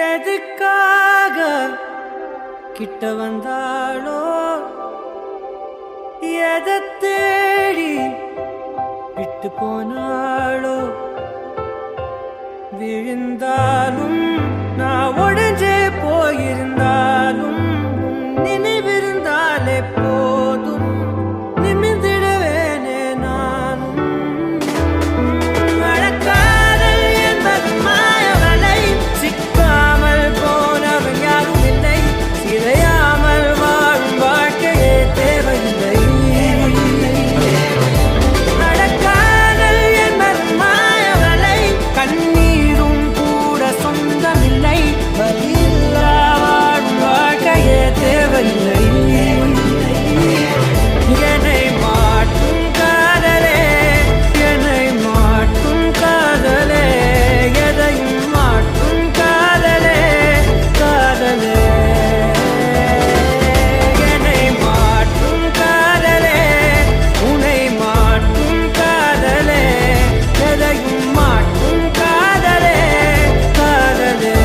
எதுக்காக கிட்ட வந்தாளோ எதை தேடி விட்டு போனாளோ விழுந்தாலும் நான் உடைஞ்சே போயிருந்தாலும் நினைவிருந்தாலே போதும் நிமிர்ந்திடுவேனே நானும் மழக்காதல் என்பது மாயவலை சிக்காமல் போனவன் யாரும் இல்லை சிதையாமல் வாழும் வாழ்க்கையே தேவையில்லை மழக்காதல் என்பது மாயவலை கண்ணீரும் கூட சொந்தமில்லை வலியில்லா வாழும் வாழ்க்கையே தேவையில்லை என்னை மாற்றும் காதலே என்னை மாற்றும் காதலே எதையும் மாற்றும் காதலே காதலே என்னை மாற்றும் காதலே உன்னை மாற்றும் காதலே எதையும் மாற்றும் காதலே காதலே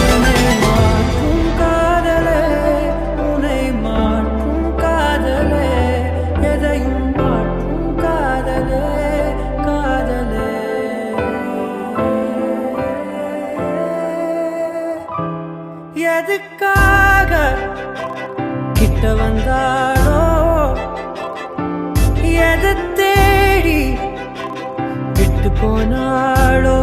என்னை மாற்றும் காதலே உன்னை மாற்றும் காதலே எதையும் மாற்றும் காதலே காதலே எதுக்காக கிட்ட வந்தாளோ எதை தேடி விட்டு போனாளோ